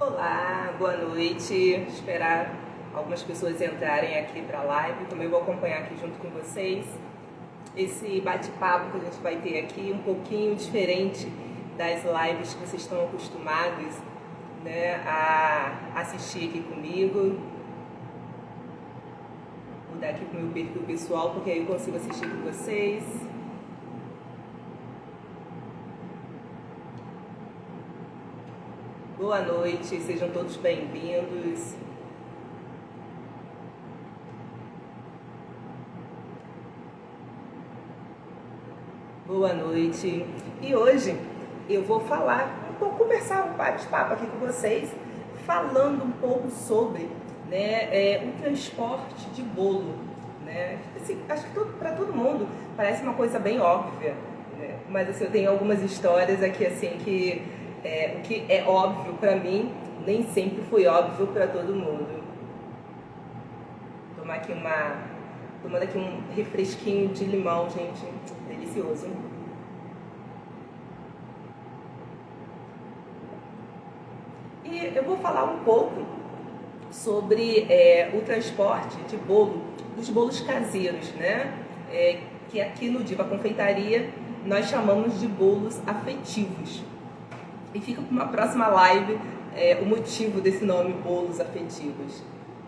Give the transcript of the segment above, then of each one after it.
Olá, boa noite. Esperar algumas pessoas entrarem aqui para a live, como eu vou acompanhar aqui junto com vocês. Esse bate-papo que a gente vai ter aqui, um pouquinho diferente das lives que vocês estão acostumados, né, a assistir aqui comigo. Vou mudar aqui para o meu perfil pessoal, porque aí eu consigo assistir com vocês. Boa noite, sejam todos bem-vindos. Boa noite. E hoje eu vou conversar um bate-papo aqui com vocês, falando um pouco sobre o transporte de bolo. Né? Assim, acho que para todo mundo parece uma coisa bem óbvia, né? Mas assim, eu tenho algumas histórias aqui assim que o que é óbvio para mim nem sempre foi óbvio para todo mundo. Tomando aqui um refresquinho de limão, gente, delicioso. E eu vou falar um pouco sobre o transporte de bolo, dos bolos caseiros, né? Que aqui no Diva Confeitaria nós chamamos de bolos afetivos. E fica para uma próxima live o motivo desse nome, bolos afetivos.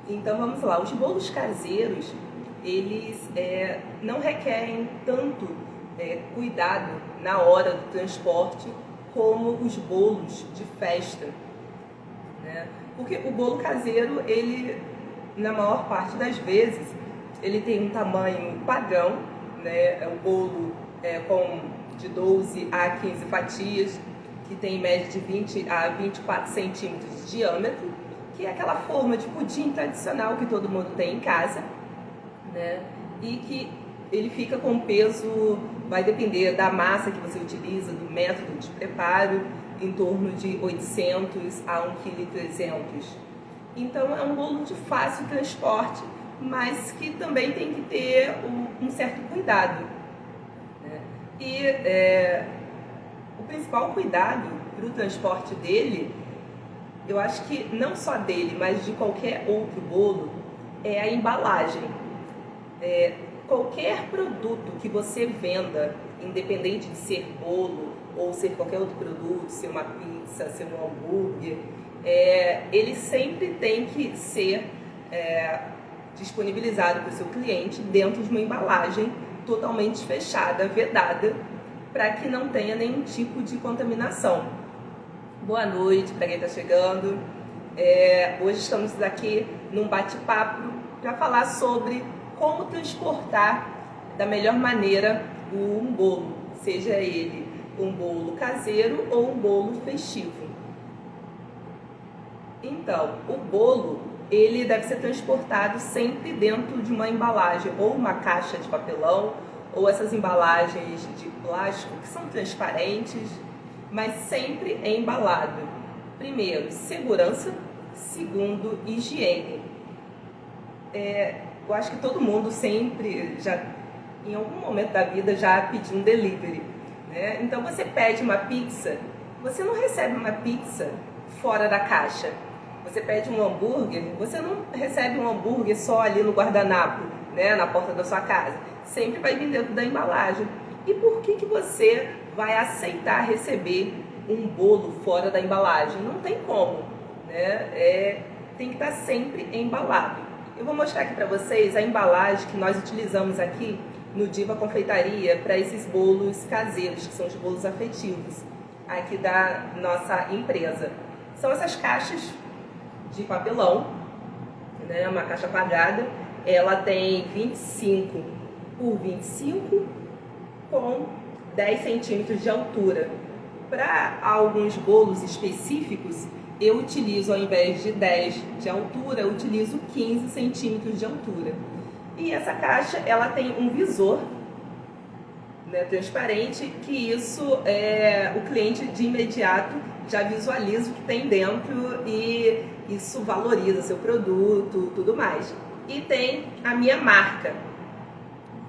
Então vamos lá, os bolos caseiros, eles não requerem tanto cuidado na hora do transporte como os bolos de festa, né? Porque o bolo caseiro, ele, na maior parte das vezes, ele tem um tamanho padrão, né? É um bolo de 12 a 15 fatias, que tem em média de 20 a 24 centímetros de diâmetro, que é aquela forma de pudim tradicional que todo mundo tem em casa, né? E que ele fica com peso, vai depender da massa que você utiliza, do método de preparo, em torno de 800 a 1,3 kg. Então é um bolo de fácil transporte, mas que também tem que ter um certo cuidado, né? E o principal cuidado para o transporte dele, eu acho que não só dele, mas de qualquer outro bolo, é a embalagem. Qualquer produto que você venda, independente de ser bolo ou ser qualquer outro produto, ser uma pizza, ser um hambúrguer, ele sempre tem que ser disponibilizado para o seu cliente dentro de uma embalagem totalmente fechada, vedada, para que não tenha nenhum tipo de contaminação. Boa noite para quem está chegando. Hoje estamos aqui num bate-papo para falar sobre como transportar da melhor maneira um bolo, seja ele um bolo caseiro ou um bolo festivo. Então, o bolo, ele deve ser transportado sempre dentro de uma embalagem, ou uma caixa de papelão, ou essas embalagens de plástico que são transparentes, mas sempre embalado. Primeiro, segurança. Segundo, higiene. Eu acho que todo mundo sempre, em algum momento da vida, já pediu um delivery, né? Então você pede uma pizza, você não recebe uma pizza fora da caixa. Você pede um hambúrguer, você não recebe um hambúrguer só ali no guardanapo, né, na porta da sua casa. Sempre vai vir dentro da embalagem. E por que você vai aceitar receber um bolo fora da embalagem? Não tem como, né? Tem que estar sempre embalado. Eu vou mostrar aqui para vocês a embalagem que nós utilizamos aqui no Diva Confeitaria para esses bolos caseiros, que são os bolos afetivos aqui da nossa empresa. São essas caixas de papelão, né? Uma caixa quadrada, ela tem 25 por 25 com 10 centímetros de altura. Para alguns bolos específicos, eu utilizo, ao invés de 10 de altura, eu utilizo 15 centímetros de altura. E essa caixa, ela tem um visor, né, transparente, que isso o cliente de imediato já visualiza o que tem dentro e isso valoriza seu produto, tudo mais. E tem a minha marca.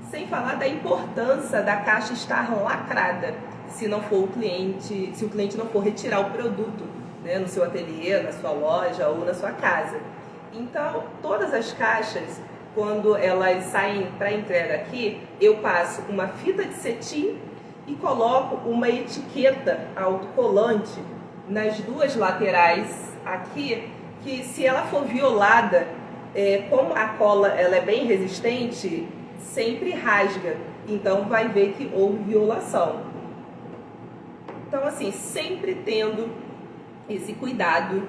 Sem falar da importância da caixa estar lacrada, se o cliente não for retirar o produto né, no seu ateliê, na sua loja ou na sua casa. Então, todas as caixas, quando elas saem para entrega aqui, eu passo uma fita de cetim e coloco uma etiqueta autocolante nas duas laterais aqui, que se ela for violada, como a cola ela é bem resistente, sempre rasga. Então vai ver que houve violação. Então assim, sempre tendo esse cuidado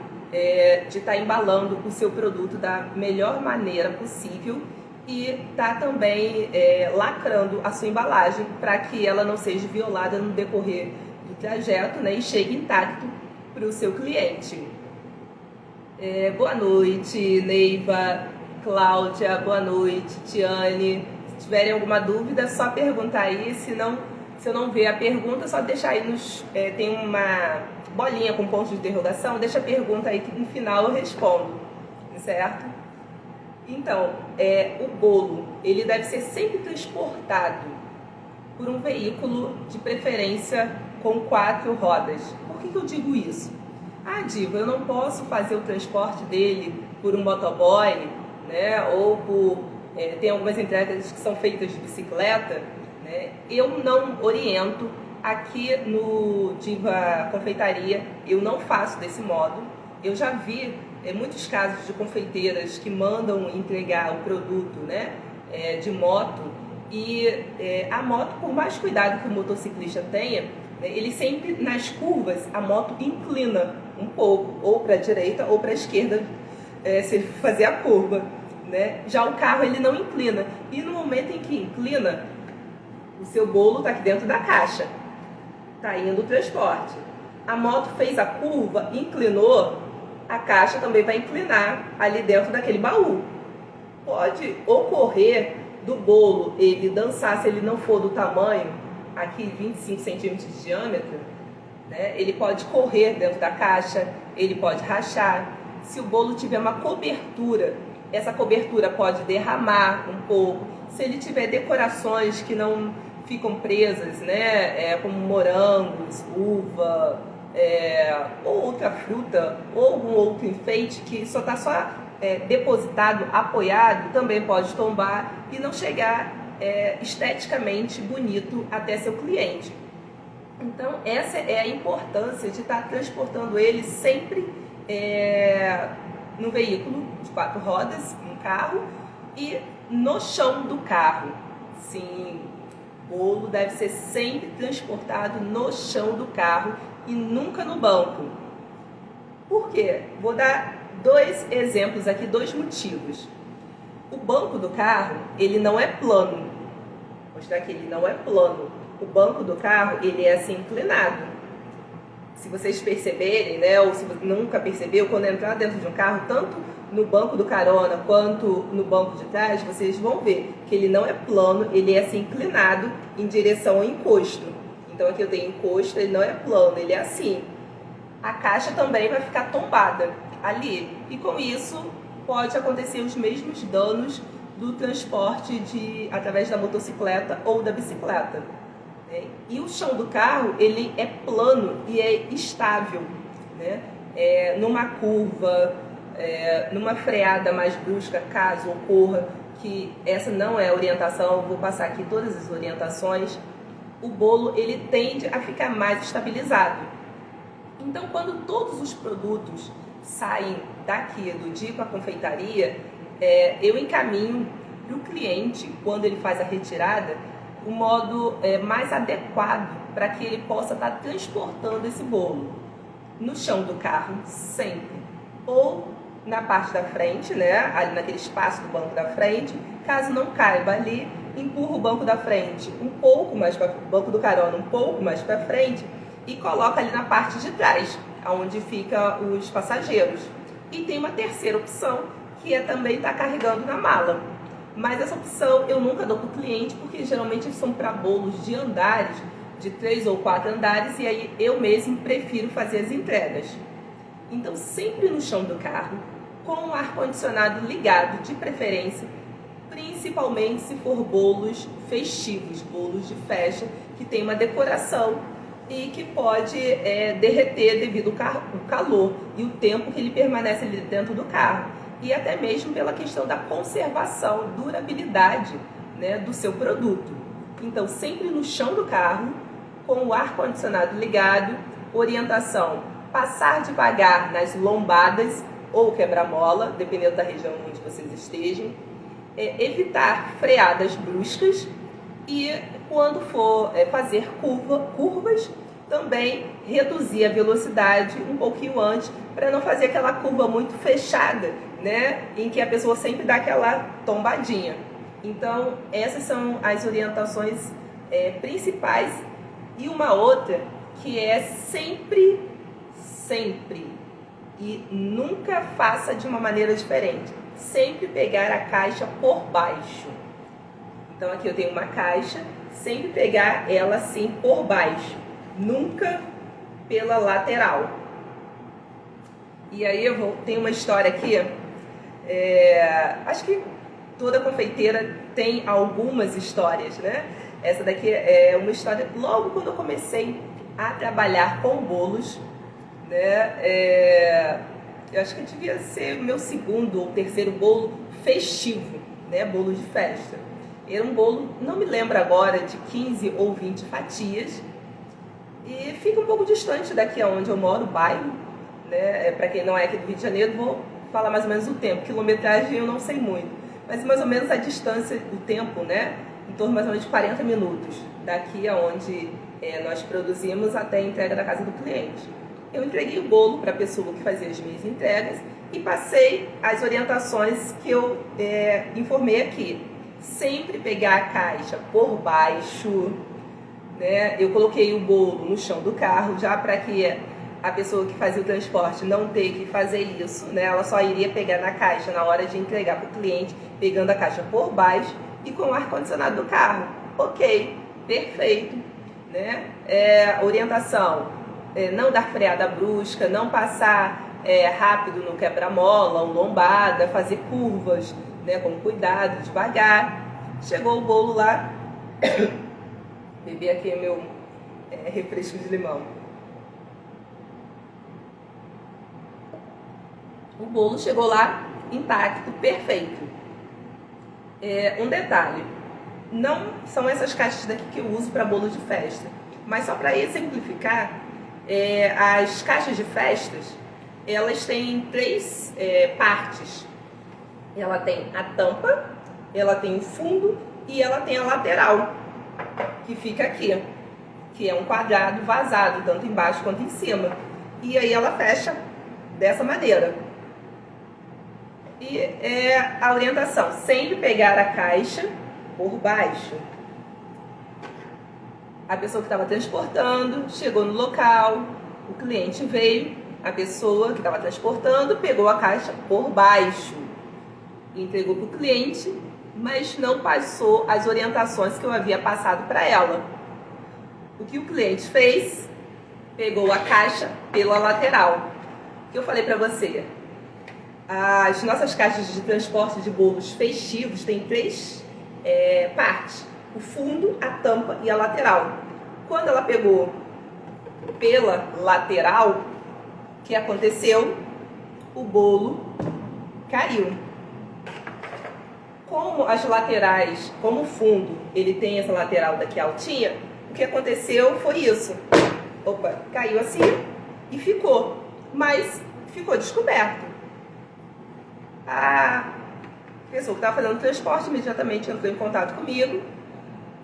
de estar embalando o seu produto da melhor maneira possível e tá também lacrando a sua embalagem para que ela não seja violada no decorrer do trajeto, né, e chegue intacto para o seu cliente. Boa noite, Neiva, Cláudia, boa noite, Tiane. Se tiverem alguma dúvida, é só perguntar aí. Se eu não ver a pergunta, é só deixar aí tem uma bolinha com ponto de interrogação, deixa a pergunta aí que no final eu respondo, certo? Então, o bolo, ele deve ser sempre transportado por um veículo, de preferência com 4 rodas. Por que eu digo isso? Ah, Diva, eu não posso fazer o transporte dele por um motoboy, né? Ou tem algumas entregas que são feitas de bicicleta, né? Eu não oriento. Aqui no Diva Confeitaria, eu não faço desse modo. Eu já vi muitos casos de confeiteiras que mandam entregar o produto, né, de moto, e a moto, por mais cuidado que o motociclista tenha, né, ele sempre, nas curvas, a moto inclina um pouco, ou para a direita ou para a esquerda, se ele fazer a curva, né? Já o carro, ele não inclina. E no momento em que inclina, o seu bolo está aqui dentro da caixa. Está indo o transporte. A moto fez a curva, inclinou, a caixa também vai inclinar ali dentro daquele baú. Pode ocorrer do bolo ele dançar, se ele não for do tamanho, aqui 25 centímetros de diâmetro, né? Ele pode correr dentro da caixa, ele pode rachar. Se o bolo tiver uma cobertura, essa cobertura pode derramar um pouco. Se ele tiver decorações que não ficam presas, né, como morangos, uva, ou outra fruta, ou algum outro enfeite que só está depositado, apoiado, também pode tombar e não chegar esteticamente bonito até seu cliente. Então essa é a importância de estar transportando ele sempre no veículo de 4 rodas, um carro, e no chão do carro. Sim, o bolo deve ser sempre transportado no chão do carro e nunca no banco. Por quê? Vou dar 2 exemplos aqui, 2 motivos. O banco do carro, ele não é plano. Vou mostrar aqui, ele não é plano. O banco do carro, ele é assim inclinado. Se vocês perceberem, né, ou se você nunca percebeu, quando entrar dentro de um carro, tanto no banco do carona quanto no banco de trás, vocês vão ver que ele não é plano, ele é assim inclinado em direção ao encosto. Então aqui eu tenho encosto, ele não é plano, ele é assim. A caixa também vai ficar tombada ali. E com isso pode acontecer os mesmos danos do transporte através da motocicleta ou da bicicleta. E o chão do carro, ele é plano e é estável, né? Numa curva, numa freada mais brusca, caso ocorra, que essa não é a orientação, eu vou passar aqui todas as orientações, o bolo ele tende a ficar mais estabilizado. Então, quando todos os produtos saem daqui do Diva Confeitaria, eu encaminho para o cliente, quando ele faz a retirada, o modo mais adequado para que ele possa estar transportando esse bolo. No chão do carro, sempre. Ou na parte da frente, né, ali naquele espaço do banco da frente. Caso não caiba ali, empurra o banco da frente um pouco mais para o banco do carona, um pouco mais para frente, e coloca ali na parte de trás, onde fica os passageiros. E tem uma terceira opção, que é também estar carregando na mala. Mas essa opção eu nunca dou para o cliente, porque geralmente são para bolos de andares, de 3 ou 4 andares, e aí eu mesmo prefiro fazer as entregas. Então sempre no chão do carro, com o ar-condicionado ligado de preferência, principalmente se for bolos festivos, bolos de festa, que tem uma decoração e que pode derreter devido ao calor e o tempo que ele permanece ali dentro do carro. E até mesmo pela questão da conservação, durabilidade, né, do seu produto. Então, sempre no chão do carro, com o ar-condicionado ligado, orientação, passar devagar nas lombadas ou quebra-mola, dependendo da região onde vocês estejam, evitar freadas bruscas e quando for fazer curvas, também reduzir a velocidade um pouquinho antes, para não fazer aquela curva muito fechada, né, em que a pessoa sempre dá aquela tombadinha. Então, essas são as orientações principais. E uma outra que é sempre e nunca faça de uma maneira diferente. Sempre pegar a caixa por baixo. Então aqui eu tenho uma caixa, sempre pegar ela assim por baixo, nunca pela lateral. E aí tem uma história aqui, acho que toda confeiteira tem algumas histórias, né? Essa daqui é uma história logo quando eu comecei a trabalhar com bolos, né? Eu acho que devia ser o meu segundo ou terceiro bolo festivo, né? Bolo de festa. Era um bolo, não me lembro agora, de 15 ou 20 fatias. E fica um pouco distante daqui onde eu moro, o bairro, né? Para quem não é aqui do Rio de Janeiro, vou falar mais ou menos o tempo. Quilometragem eu não sei muito, mas mais ou menos a distância, o tempo, né? Em torno mais ou menos de 40 minutos daqui aonde nós produzimos até a entrega da casa do cliente. Eu entreguei o bolo para a pessoa que fazia as minhas entregas e passei as orientações que eu informei aqui. Sempre pegar a caixa por baixo, né? Eu coloquei o bolo no chão do carro já para que a pessoa que fazia o transporte não ter que fazer isso, né? Ela só iria pegar na caixa na hora de entregar para o cliente, pegando a caixa por baixo e com o ar-condicionado do carro. Ok, perfeito, né? Orientação, não dar freada brusca, não passar rápido no quebra-mola ou lombada, fazer curvas, né, com cuidado, devagar. Chegou o bolo lá, bebi aqui meu refresco de limão. O bolo chegou lá intacto, perfeito. Um detalhe, não são essas caixas daqui que eu uso para bolo de festa, mas só para exemplificar, as caixas de festas, elas têm três partes. Ela tem a tampa, ela tem o fundo e ela tem a lateral, que fica aqui, que é um quadrado vazado, tanto embaixo quanto em cima. E aí ela fecha dessa maneira. E a orientação, sempre pegar a caixa por baixo. A pessoa que estava transportando chegou no local, o cliente veio, a pessoa que estava transportando pegou a caixa por baixo, entregou para o cliente, mas não passou as orientações que eu havia passado para ela. O que o cliente fez? Pegou a caixa pela lateral. O que eu falei para você? As nossas caixas de transporte de bolos festivos têm três partes: o fundo, a tampa e a lateral. Quando ela pegou pela lateral, o que aconteceu? O bolo caiu. Como as laterais, como o fundo, ele tem essa lateral daqui altinha, o que aconteceu foi isso. Opa, caiu assim e ficou, mas ficou descoberto. A pessoa que estava fazendo o transporte imediatamente entrou em contato comigo.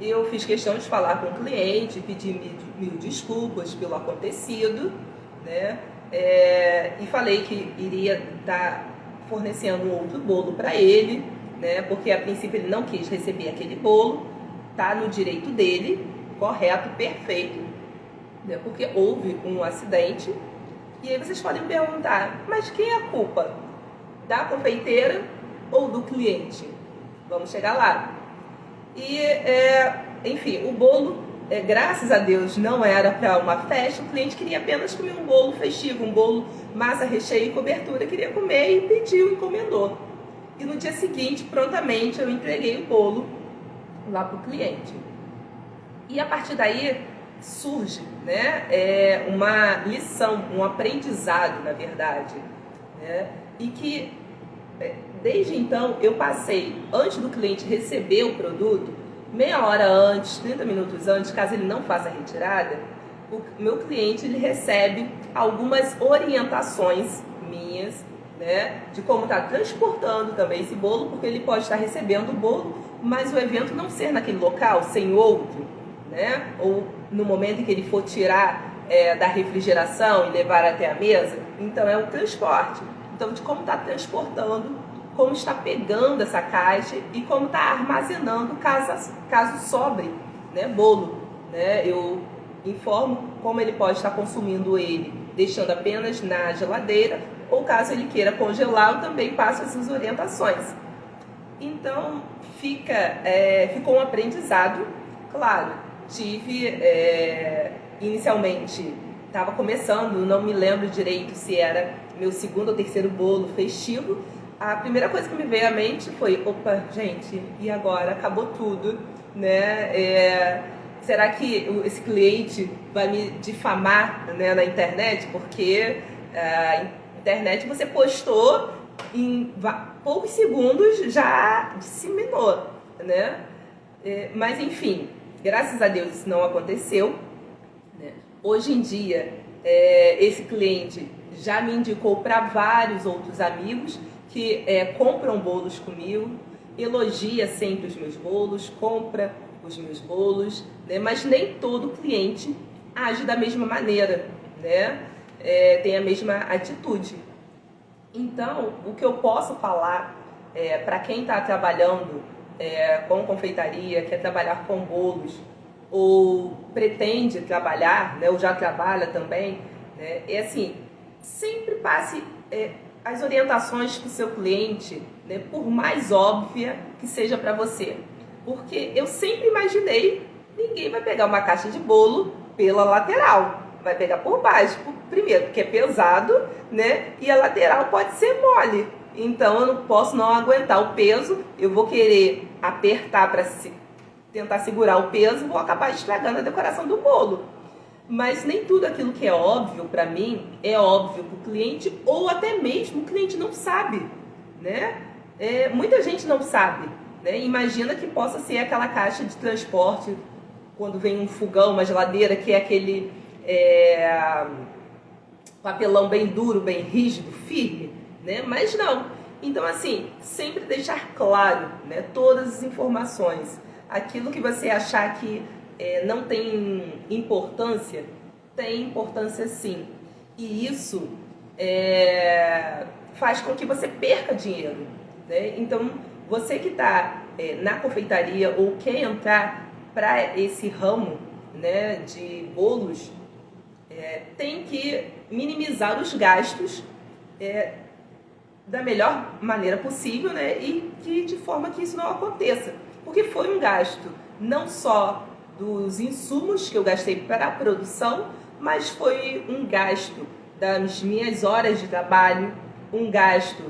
Eu fiz questão de falar com o cliente, pedir mil desculpas pelo acontecido, né? E falei que iria estar fornecendo um outro bolo para ele, né? Porque a princípio ele não quis receber aquele bolo, tá no direito dele, correto, perfeito, né? Porque houve um acidente. E aí vocês podem perguntar, mas quem é a culpa? Da confeiteira ou do cliente? Vamos chegar lá. E, enfim, o bolo, graças a Deus, não era para uma festa. O cliente queria apenas comer um bolo festivo, um bolo massa, recheio e cobertura. Queria comer e pediu, encomendou. E no dia seguinte, prontamente, eu entreguei o bolo lá para o cliente. E a partir daí, surge, né, uma lição, um aprendizado, na verdade, né, e que desde então eu passei, antes do cliente receber o produto, meia hora antes, 30 minutos antes, caso ele não faça a retirada, o meu cliente ele recebe algumas orientações minhas, né, de como está transportando também esse bolo, porque ele pode estar recebendo o bolo, mas o evento não ser naquele local, sem outro, né, ou no momento em que ele for tirar da refrigeração e levar até a mesa. Então é o transporte, então de como está transportando, como está pegando essa caixa e como está armazenando caso sobre, né, bolo, né, eu informo como ele pode estar consumindo ele, deixando apenas na geladeira, ou caso ele queira congelar, eu também passo essas orientações. Então ficou um aprendizado, claro. Tive, inicialmente, estava começando, não me lembro direito se era meu segundo ou terceiro bolo festivo. A primeira coisa que me veio à mente foi, opa, gente, e agora? Acabou tudo, né? Será que esse cliente vai me difamar, né, na internet? Porque a internet você postou, em poucos segundos já disseminou, né? Mas enfim, graças a Deus isso não aconteceu, né? Hoje em dia, esse cliente já me indicou para vários outros amigos que compram bolos comigo, elogia sempre os meus bolos, compra os meus bolos, né? Mas nem todo cliente age da mesma maneira, né? Tem a mesma atitude. Então, o que eu posso falar para quem está trabalhando com confeitaria, quer trabalhar com bolos, ou pretende trabalhar, né, ou já trabalha também, né, é assim, sempre passe as orientações para o seu cliente, né, por mais óbvia que seja para você. Porque eu sempre imaginei, ninguém vai pegar uma caixa de bolo pela lateral, vai pegar por baixo, primeiro, porque é pesado, né, e a lateral pode ser mole. Então eu não posso não aguentar o peso, eu vou querer apertar para tentar segurar o peso, vou acabar estragando a decoração do bolo. Mas nem tudo aquilo que é óbvio para mim é óbvio para o cliente, ou até mesmo o cliente não sabe, né? Muita gente não sabe, né? Imagina que possa ser aquela caixa de transporte quando vem um fogão, uma geladeira, que é aquele papelão bem duro, bem rígido, firme, né? Mas não. Então, assim, sempre deixar claro, né, todas as informações. Aquilo que você achar que não tem importância, tem importância sim. E isso faz com que você perca dinheiro, né? Então, você que está na confeitaria ou quer entrar para esse ramo, né, de bolos, tem que minimizar os gastos da melhor maneira possível, né, e de forma que isso não aconteça. Porque foi um gasto não só dos insumos que eu gastei para a produção, mas foi um gasto das minhas horas de trabalho, um gasto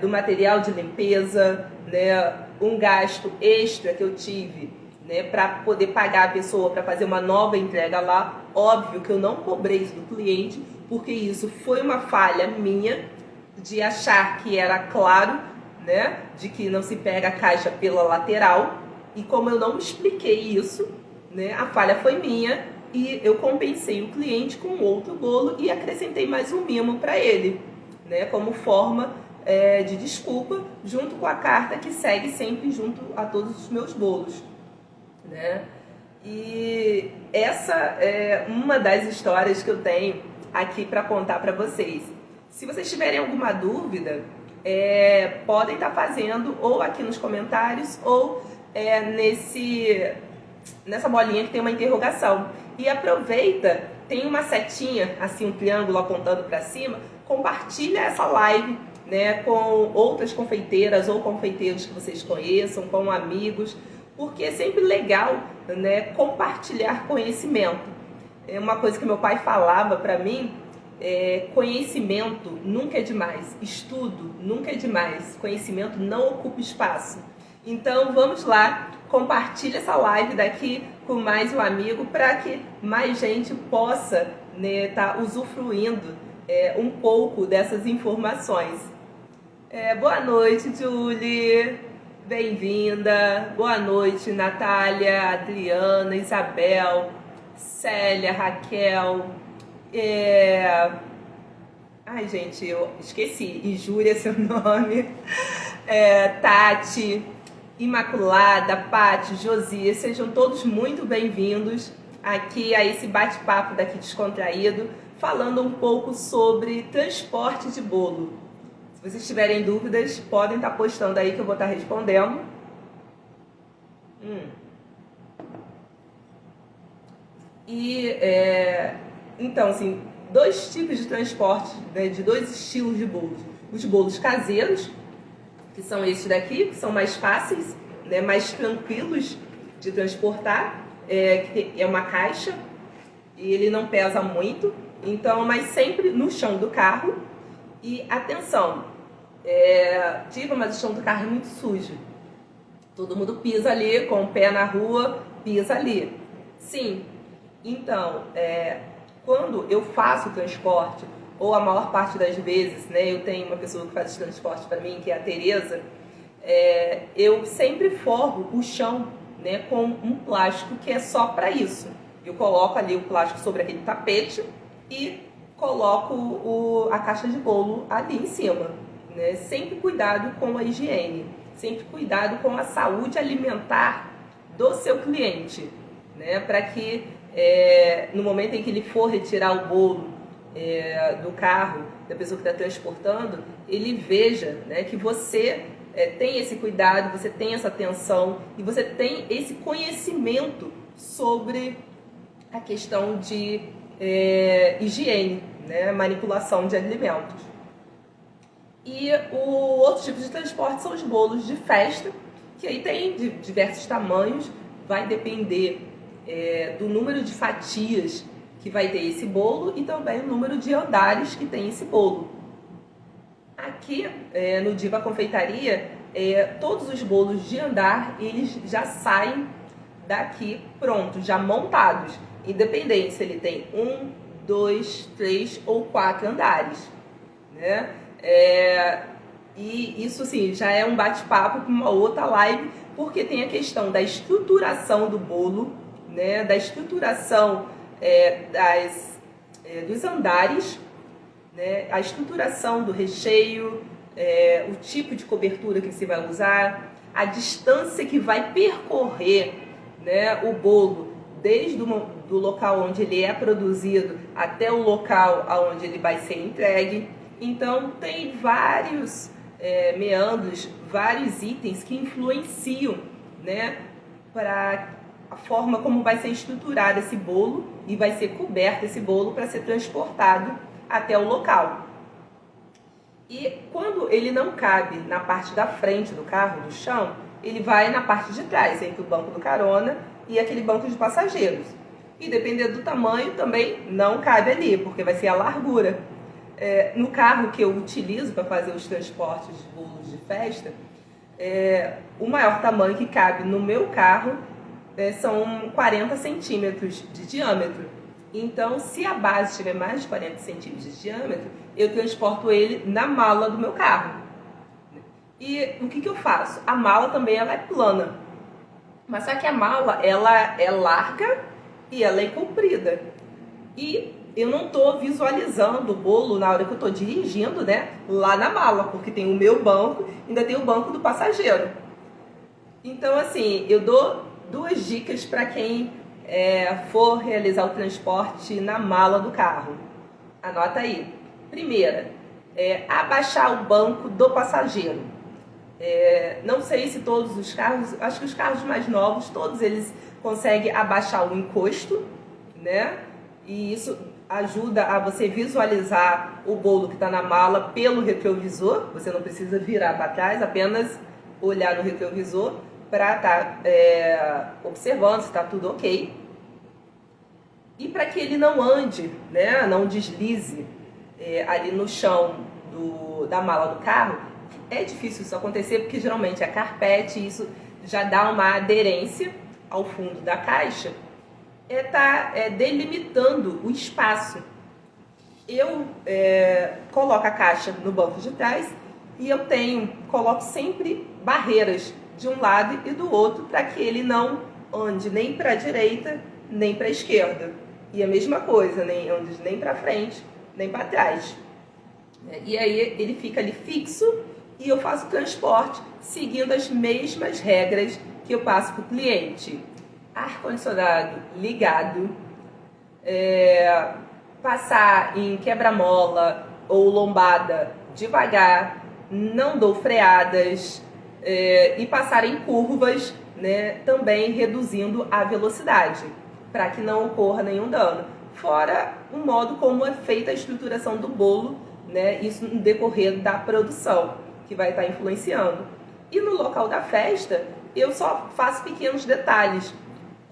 do material de limpeza, né, um gasto extra que eu tive, né, para poder pagar a pessoa para fazer uma nova entrega lá. Óbvio que eu não cobrei isso do cliente, porque isso foi uma falha minha de achar que era claro, né, de que não se pega a caixa pela lateral, e como eu não expliquei isso, né, a falha foi minha e eu compensei o cliente com outro bolo e acrescentei mais um mimo para ele, né, como forma de desculpa, junto com a carta que segue sempre junto a todos os meus bolos, né? E essa é uma das histórias que eu tenho aqui para contar para vocês. Se vocês tiverem alguma dúvida, podem estar fazendo ou aqui nos comentários ou nessa bolinha que tem uma interrogação. E aproveita, tem uma setinha, assim, um triângulo apontando para cima, compartilha essa live, né, com outras confeiteiras ou confeiteiros que vocês conheçam, com amigos, porque é sempre legal, né, compartilhar conhecimento. É uma coisa que meu pai falava para mim, conhecimento nunca é demais, estudo nunca é demais, conhecimento não ocupa espaço. Então vamos lá, compartilha essa live daqui com mais um amigo para que mais gente possa, né, tá usufruindo um pouco dessas informações. Boa noite, Julie, bem-vinda. Boa noite, Natália, Adriana, Isabel, Célia, Raquel. Ai, gente, eu esqueci. Injúria é seu nome. Tati, Imaculada, Pati, Josias, sejam todos muito bem-vindos aqui a esse bate-papo daqui descontraído, falando um pouco sobre transporte de bolo. Se vocês tiverem dúvidas, podem estar postando aí que eu vou estar respondendo. Então, assim, dois tipos de transporte, né, de dois estilos de bolos. Os bolos caseiros, que são esses daqui, que são mais fáceis, né, mais tranquilos de transportar, que é uma caixa e ele não pesa muito, então, mas sempre no chão do carro. E atenção, mas o chão do carro é muito sujo. Todo mundo pisa ali, com o pé na rua, pisa ali. Sim, então, quando eu faço o transporte, ou a maior parte das vezes, né, eu tenho uma pessoa que faz esse transporte para mim, que é a Tereza, eu sempre forro o chão, né, com um plástico que é só para isso. Eu coloco ali o plástico sobre aquele tapete e coloco a caixa de bolo ali em cima, né? Sempre cuidado com a higiene, sempre cuidado com a saúde alimentar do seu cliente, né, para que no momento em que ele for retirar o bolo do carro, da pessoa que está transportando, ele veja, né, que você tem esse cuidado, você tem essa atenção e você tem esse conhecimento sobre a questão de higiene, né, manipulação de alimentos. E o outro tipo de transporte são os bolos de festa, que aí tem de diversos tamanhos, vai depender do número de fatias que vai ter esse bolo e também o número de andares que tem esse bolo. Aqui no Diva Confeitaria, todos os bolos de andar, eles já saem daqui prontos, já montados, independente se ele tem 1, 2, 3 ou 4 andares, né? E isso, assim, já é um bate-papo para uma outra live, porque tem a questão da estruturação do bolo, né? Da estruturação dos andares, né? A estruturação do recheio, o tipo de cobertura que você vai usar, a distância que vai percorrer, né, o bolo desde do local onde ele é produzido até o local onde ele vai ser entregue. Então tem vários meandros, vários itens que influenciam, né, para a forma como vai ser estruturado esse bolo e vai ser coberto esse bolo para ser transportado até o local. E quando ele não cabe na parte da frente do carro, do chão, ele vai na parte de trás, entre o banco do carona e aquele banco de passageiros. E dependendo do tamanho, também não cabe ali, porque vai ser a largura. No carro que eu utilizo para fazer os transportes de bolos de festa, o maior tamanho que cabe no meu carro são 40 centímetros de diâmetro. Então, se a base tiver mais de 40 centímetros de diâmetro, eu transporto ele na mala do meu carro. E o que eu faço? A mala também ela é plana, mas só que a mala ela é larga e ela é comprida. E eu não estou visualizando o bolo na hora que eu estou dirigindo, né, lá na mala, porque tem o meu banco e ainda tem o banco do passageiro. Então, assim, eu dou duas dicas para quem for realizar o transporte na mala do carro. Anota aí. Primeira, abaixar o banco do passageiro. Não sei se todos os carros, acho que os carros mais novos, todos eles conseguem abaixar o encosto, né? E isso ajuda a você visualizar o bolo que está na mala pelo retrovisor. Você não precisa virar para trás, apenas olhar no retrovisor para estar observando se está tudo ok. E para que ele não ande, né, não deslize ali no chão da mala do carro, é difícil isso acontecer porque geralmente é carpete e isso já dá uma aderência ao fundo da caixa tá delimitando o espaço. Eu coloco a caixa no banco de trás e eu coloco sempre barreiras de um lado e do outro para que ele não ande nem para a direita nem para a esquerda. E a mesma coisa, nem ande nem para frente nem para trás. E aí ele fica ali fixo e eu faço o transporte seguindo as mesmas regras que eu passo para o cliente. Ar-condicionado ligado, passar em quebra-mola ou lombada devagar, não dou freadas, e passar em curvas, né, também reduzindo a velocidade, para que não ocorra nenhum dano. Fora o modo como é feita a estruturação do bolo, né, isso no decorrer da produção, que vai estar influenciando. E no local da festa, eu só faço pequenos detalhes.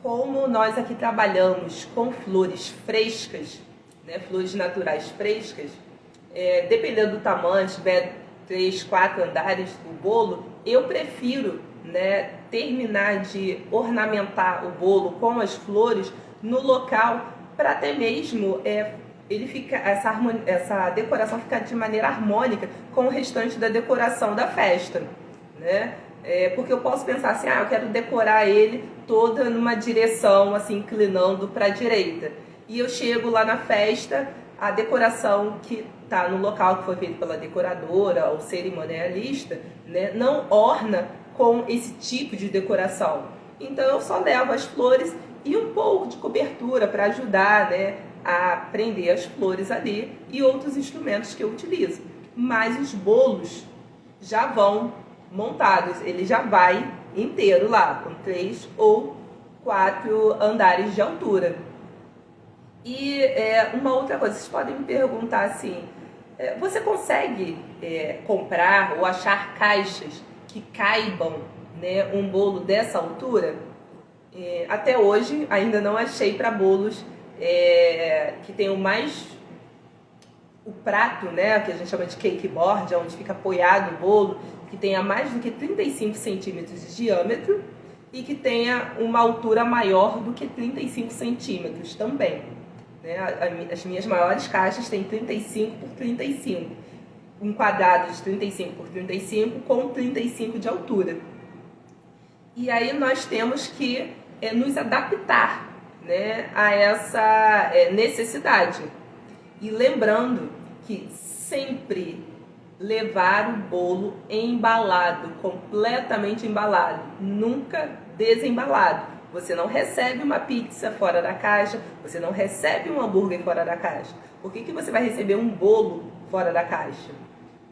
Como nós aqui trabalhamos com flores frescas, né, flores naturais frescas, dependendo do tamanho, se tiver 3, 4 andares do bolo, eu prefiro, né, terminar de ornamentar o bolo com as flores no local para até mesmo essa decoração ficar de maneira harmônica com o restante da decoração da festa, né? Porque eu posso pensar assim, eu quero decorar ele toda numa direção, assim, inclinando para a direita. E eu chego lá na festa, a decoração que está no local que foi feito pela decoradora ou cerimonialista, né, não orna com esse tipo de decoração. Então eu só levo as flores e um pouco de cobertura para ajudar, né, a prender as flores ali e outros instrumentos que eu utilizo. Mas os bolos já vão montados, ele já vai inteiro lá, com 3 ou 4 andares de altura. E uma outra coisa, vocês podem me perguntar assim, você consegue comprar ou achar caixas que caibam, né, um bolo dessa altura? Até hoje ainda não achei para bolos que tenham mais o prato, né, que a gente chama de cake board, onde fica apoiado o bolo, que tenha mais do que 35 centímetros de diâmetro e que tenha uma altura maior do que 35 centímetros também. Né? As minhas maiores caixas têm 35 por 35, um quadrado de 35 por 35 com 35 de altura. E aí nós temos que nos adaptar, né, a essa necessidade. E lembrando que sempre levar o bolo embalado, completamente embalado, nunca desembalado. Você não recebe uma pizza fora da caixa, você não recebe um hambúrguer fora da caixa. Por que você vai receber um bolo fora da caixa?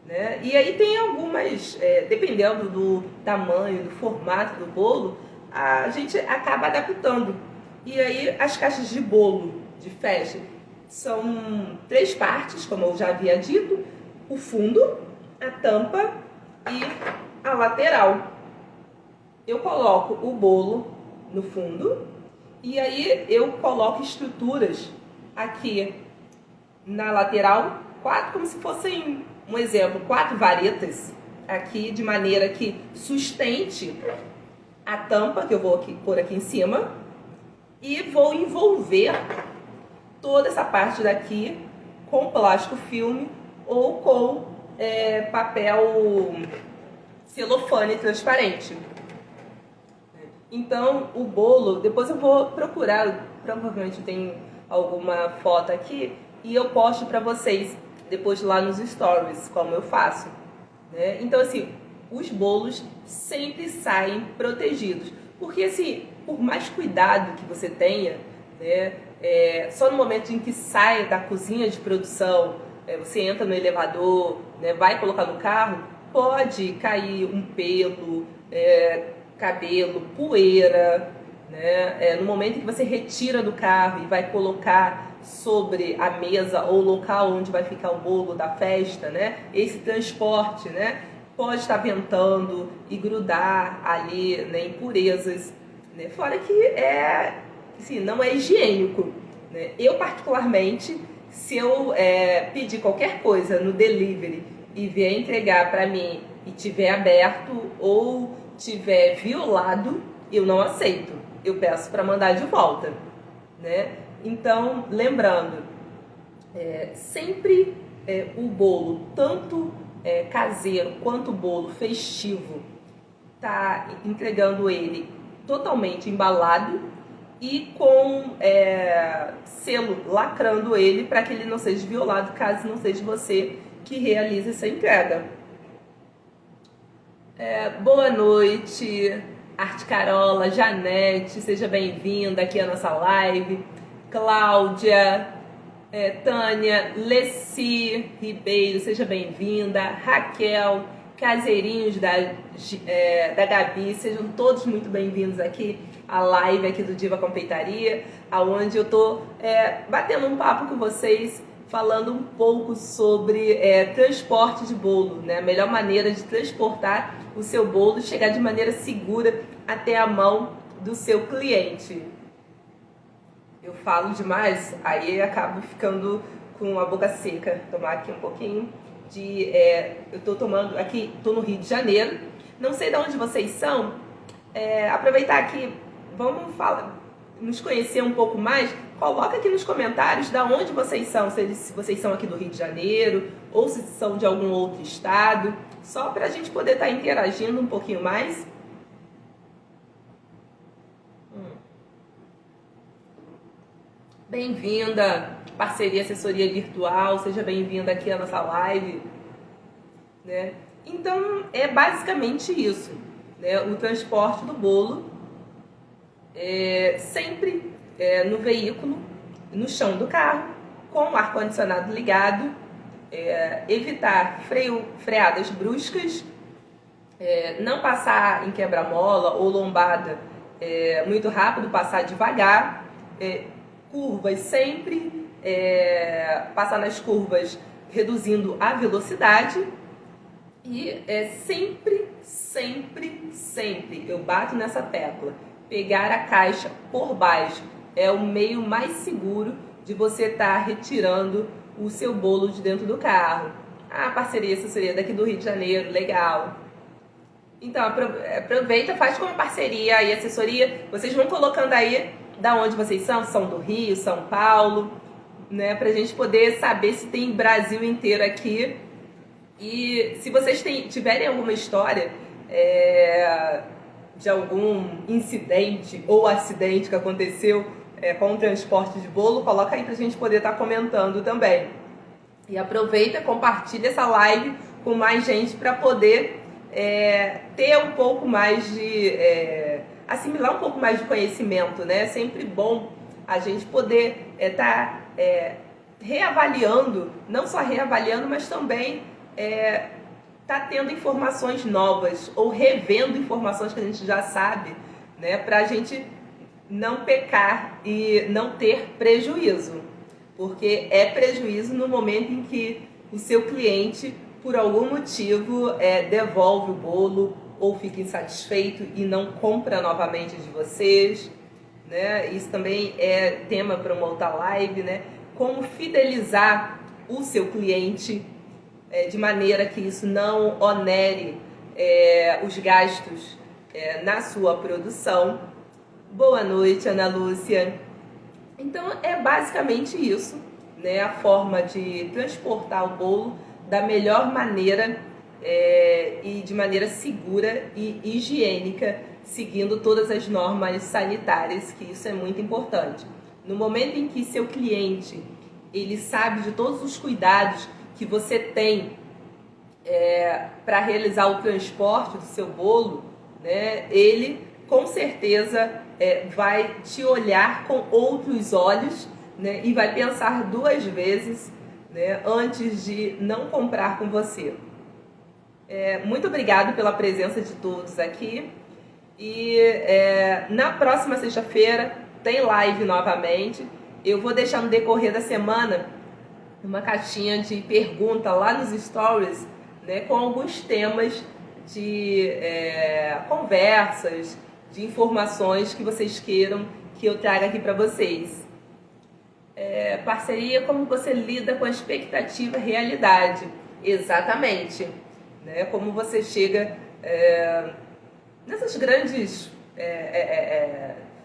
Né? E aí tem algumas, dependendo do tamanho, do formato do bolo, a gente acaba adaptando. E aí as caixas de bolo de festa são 3 partes, como eu já havia dito: o fundo, a tampa e a lateral. Eu coloco o bolo no fundo e aí eu coloco estruturas aqui na lateral, 4, como se fossem, um exemplo, 4 varetas aqui, de maneira que sustente a tampa que eu vou pôr aqui em cima, e vou envolver toda essa parte daqui com plástico filme ou com papel celofane transparente. Então o bolo, depois eu vou procurar, provavelmente tem alguma foto aqui e eu posto para vocês depois lá nos stories como eu faço, né? Então assim, os bolos sempre saem protegidos, porque assim, por mais cuidado que você tenha, né, só no momento em que sai da cozinha de produção, você entra no elevador, né, vai colocar no carro, pode cair um pelo, cabelo, poeira, né? No momento que você retira do carro e vai colocar sobre a mesa ou local onde vai ficar o bolo da festa, né? Esse transporte, né, pode estar ventando e grudar ali, né, impurezas, né? Fora que assim, não é higiênico, né? Eu particularmente, se eu pedir qualquer coisa no delivery e vier entregar para mim e tiver aberto ou tiver violado, eu não aceito. eu peço para mandar de volta, né? Então, lembrando, sempre o bolo, tanto caseiro quanto o bolo festivo, tá entregando ele totalmente embalado e com selo lacrando ele para que ele não seja violado, caso não seja você que realize essa entrega. Boa noite, Arte Carola, Janete, seja bem-vinda aqui à nossa live. Cláudia, Tânia, Leci Ribeiro, seja bem-vinda. Raquel, Caseirinhos da Gabi, sejam todos muito bem-vindos aqui à live aqui do Diva Confeitaria, aonde eu tô batendo um papo com vocês, falando um pouco sobre transporte de bolo, né? A melhor maneira de transportar o seu bolo e chegar de maneira segura até a mão do seu cliente. Eu falo demais, aí acabo ficando com a boca seca. Tomar aqui um pouquinho de... eu tô tomando aqui, tô no Rio de Janeiro. Não sei de onde vocês são. Aproveitar aqui, vamos nos conhecer um pouco mais. Coloca aqui nos comentários de onde vocês são, se vocês são aqui do Rio de Janeiro ou se são de algum outro estado, só para a gente poder estar interagindo um pouquinho mais. Bem-vinda, parceria assessoria virtual, seja bem-vinda aqui à nossa live, né? Então, é basicamente isso, né? O transporte do bolo sempre no veículo, no chão do carro, com o ar-condicionado ligado, evitar freadas bruscas, não passar em quebra-mola ou lombada muito rápido, passar devagar, curvas sempre, passar nas curvas reduzindo a velocidade e sempre, eu bato nessa tecla, pegar a caixa por baixo é o meio mais seguro de você estar retirando o seu bolo de dentro do carro. Parceria, assessoria daqui do Rio de Janeiro, legal. Então, aproveita, faz com a parceria e assessoria, vocês vão colocando aí da onde vocês são do Rio, São Paulo, né, pra gente poder saber se tem Brasil inteiro aqui. E se vocês tiverem alguma história de algum incidente ou acidente que aconteceu com o transporte de bolo, coloca aí pra gente poder estar comentando também. E aproveita, compartilha essa live com mais gente para poder ter um pouco mais de... assimilar um pouco mais de conhecimento, né? É sempre bom a gente poder estar reavaliando, não só reavaliando, mas também tá tendo informações novas ou revendo informações que a gente já sabe, né? Para a gente não pecar e não ter prejuízo, porque é prejuízo no momento em que o seu cliente, por algum motivo, devolve o bolo ou fica insatisfeito e não compra novamente de vocês, né? Isso também é tema para uma outra live, né? Como fidelizar o seu cliente de maneira que isso não onere os gastos na sua produção. Boa noite, Ana Lúcia. Então, é basicamente isso, né? A forma de transportar o bolo da melhor maneira e de maneira segura e higiênica, seguindo todas as normas sanitárias, que isso é muito importante. No momento em que seu cliente ele sabe de todos os cuidados que você tem para realizar o transporte do seu bolo, né, ele com certeza vai te olhar com outros olhos, né, e vai pensar duas vezes, né, antes de não comprar com você. Muito obrigado pela presença de todos aqui. E na próxima sexta-feira tem live novamente. Eu vou deixar no decorrer da semana uma caixinha de pergunta lá nos stories, né, com alguns temas de conversas, de informações que vocês queiram que eu traga aqui para vocês. Parceria, como você lida com a expectativa e realidade. Exatamente. Né? Como você chega nessas grandes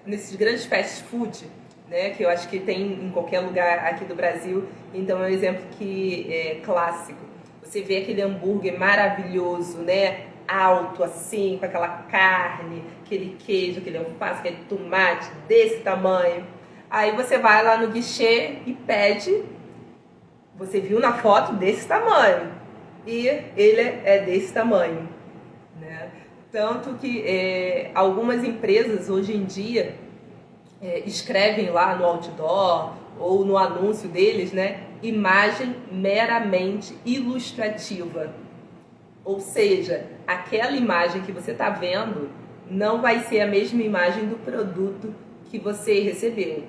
nesses grandes fast food, né, que eu acho que tem em qualquer lugar aqui do Brasil. Então é um exemplo que é clássico. Você vê aquele hambúrguer maravilhoso, né, alto assim, com aquela carne, aquele queijo, aquele alface, aquele tomate desse tamanho. Aí você vai lá no guichê e pede. Você viu na foto desse tamanho e ele é desse tamanho, né? Tanto que algumas empresas hoje em dia escrevem lá no outdoor ou no anúncio deles, né, imagem meramente ilustrativa. Ou seja, aquela imagem que você está vendo não vai ser a mesma imagem do produto que você recebeu.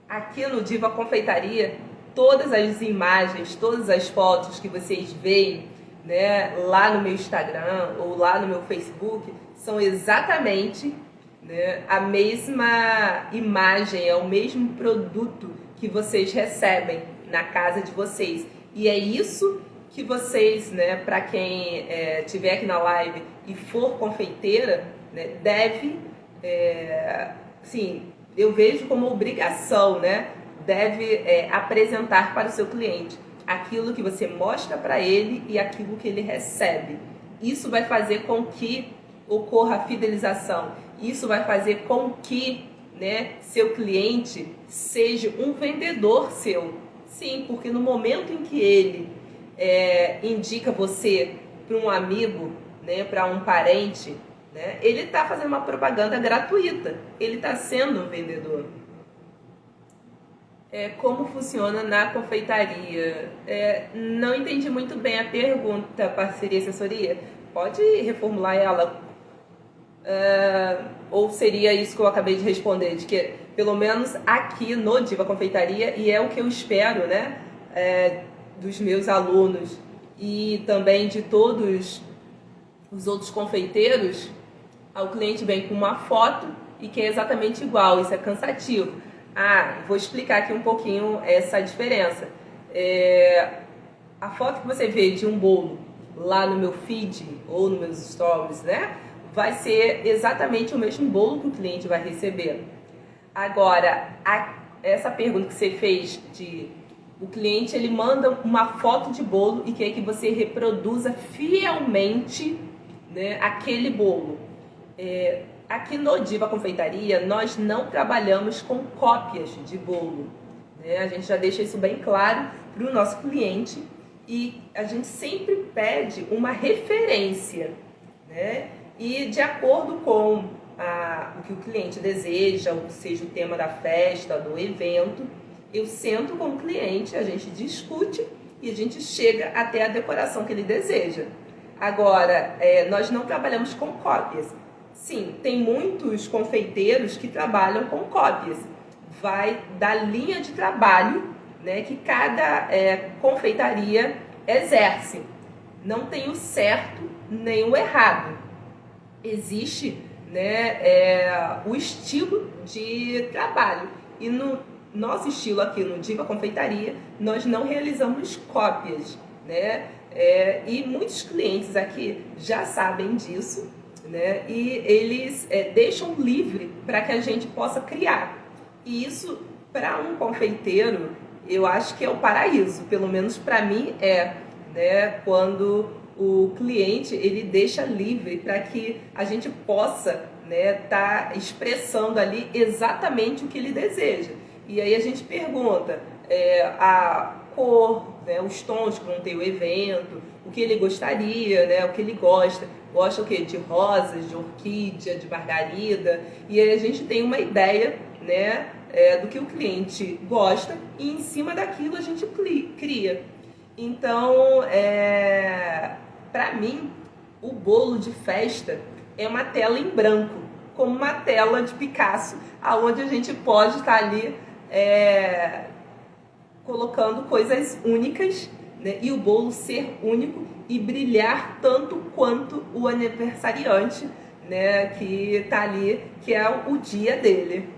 Aqui no Diva Confeitaria, todas as imagens, todas as fotos que vocês veem, né, lá no meu Instagram ou lá no meu Facebook, são exatamente, né, a mesma imagem, é o mesmo produto que vocês recebem na casa de vocês. E é isso que vocês, né, para quem estiver aqui na live e for confeiteira, né, deve, sim, eu vejo como obrigação, né, deve apresentar para o seu cliente aquilo que você mostra para ele e aquilo que ele recebe. Isso vai fazer com que ocorra a fidelização. Isso vai fazer com que, né, seu cliente seja um vendedor seu. Sim, porque no momento em que ele indica você para um amigo, né, para um parente, né, ele está fazendo uma propaganda gratuita. Ele está sendo um vendedor. Como funciona na confeitaria? Não entendi muito bem a pergunta, parceria e assessoria. Pode reformular ela? Ou seria isso que eu acabei de responder, de que pelo menos aqui no Diva Confeitaria, e é o que eu espero, né, dos meus alunos e também de todos os outros confeiteiros, o cliente vem com uma foto e que é exatamente igual. Isso é cansativo. Vou explicar aqui um pouquinho essa diferença. A foto que você vê de um bolo lá no meu feed ou nos meus stories, né, vai ser exatamente o mesmo bolo que o cliente vai receber. Agora, essa pergunta que você fez de o cliente, ele manda uma foto de bolo e quer que você reproduza fielmente, né, aquele bolo. Aqui no Diva Confeitaria, nós não trabalhamos com cópias de bolo, né? A gente já deixa isso bem claro para o nosso cliente e a gente sempre pede uma referência, né? E de acordo com o que o cliente deseja, ou seja, o tema da festa, do evento, eu sento com o cliente, a gente discute e a gente chega até a decoração que ele deseja. Agora, nós não trabalhamos com cópias. Sim, tem muitos confeiteiros que trabalham com cópias. Vai da linha de trabalho, né, que cada confeitaria exerce. Não tem o certo nem o errado. Existe, né, o estilo de trabalho. E no nosso estilo aqui no Diva Confeitaria, nós não realizamos cópias, né? E muitos clientes aqui já sabem disso, né? E eles deixam livre para que a gente possa criar. E isso, para um confeiteiro, eu acho que é o paraíso. Pelo menos para mim né? Quando o cliente ele deixa livre para que a gente possa, né, tá expressando ali exatamente o que ele deseja. E aí a gente pergunta a cor, né, os tons que vão ter o evento, o que ele gostaria, né, o que ele gosta. Gosta o quê? De rosas, de orquídea, de margarida. E aí a gente tem uma ideia, né, do que o cliente gosta e em cima daquilo a gente cria. Então, para mim, o bolo de festa é uma tela em branco, como uma tela de Picasso, aonde a gente pode estar ali colocando coisas únicas, né, e o bolo ser único e brilhar tanto quanto o aniversariante, né, que está ali, que é o dia dele.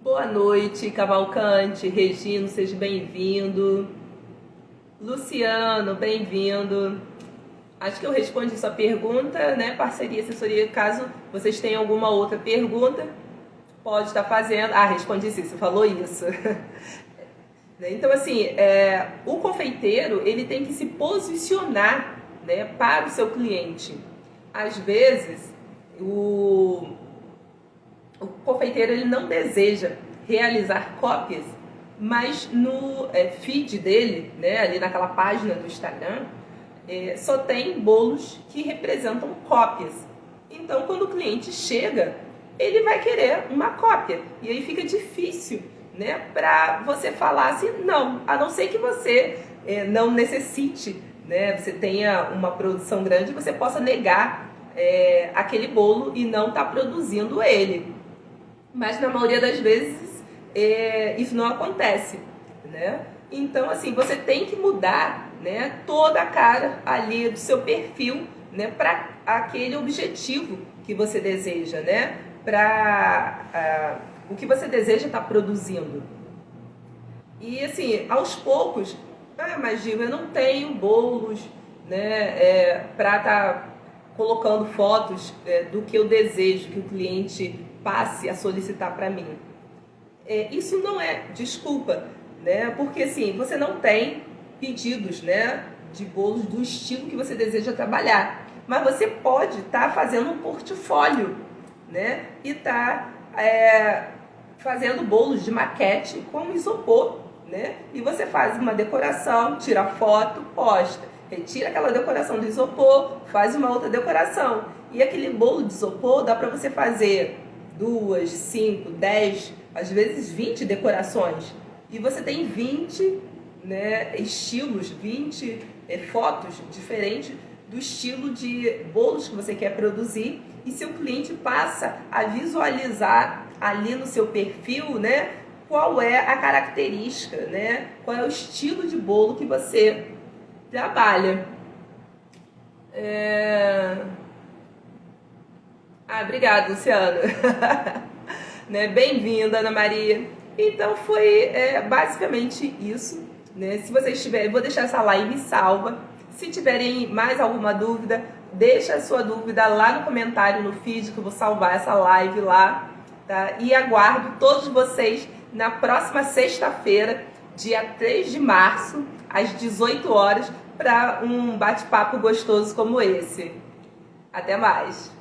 Boa noite, Cavalcante. Regino, seja bem-vindo. Luciano, bem-vindo. Acho que eu respondi sua pergunta, né? Parceria, assessoria, caso vocês tenham alguma outra pergunta, pode estar fazendo. Ah, respondi sim, você falou isso. Então, assim, o confeiteiro, ele tem que se posicionar, né, para o seu cliente. Às vezes, o confeiteiro, ele não deseja realizar cópias, mas no feed dele, né, ali naquela página do Instagram, só tem bolos que representam cópias. Então, quando o cliente chega, ele vai querer uma cópia. E aí fica difícil, né, para você falar assim, não, a não ser que você não necessite, né, você tenha uma produção grande, você possa negar aquele bolo e não estar produzindo ele. Mas na maioria das vezes isso não acontece, né? Então, assim, você tem que mudar, né, toda a cara ali do seu perfil, né, para aquele objetivo que você deseja, né, para o que você deseja estar produzindo. E assim, aos poucos, mas Gil, eu não tenho bolos, né, para estar colocando fotos do que eu desejo que o cliente passe a solicitar para mim. Isso não é desculpa, né? Porque assim, você não tem pedidos, né, de bolos do estilo que você deseja trabalhar, mas você pode estar fazendo um portfólio, né, e estar fazendo bolos de maquete com isopor, né? E você faz uma decoração, tira foto, posta, retira aquela decoração do isopor, faz uma outra decoração. E aquele bolo de isopor dá para você fazer 2, 5, 10, às vezes 20 decorações. E você tem 20, né, estilos, 20 fotos diferentes do estilo de bolos que você quer produzir. E seu cliente passa a visualizar ali no seu perfil, né, qual é a característica, né, qual é o estilo de bolo que você trabalha. Obrigada, Luciano. Né? Bem-vinda, Ana Maria. Então foi basicamente isso, né? Se vocês tiverem, vou deixar essa live salva. Se tiverem mais alguma dúvida, deixa a sua dúvida lá no comentário, no feed, que eu vou salvar essa live lá, tá? E aguardo todos vocês na próxima sexta-feira, dia 3 de março, às 18 horas, para um bate-papo gostoso como esse. Até mais!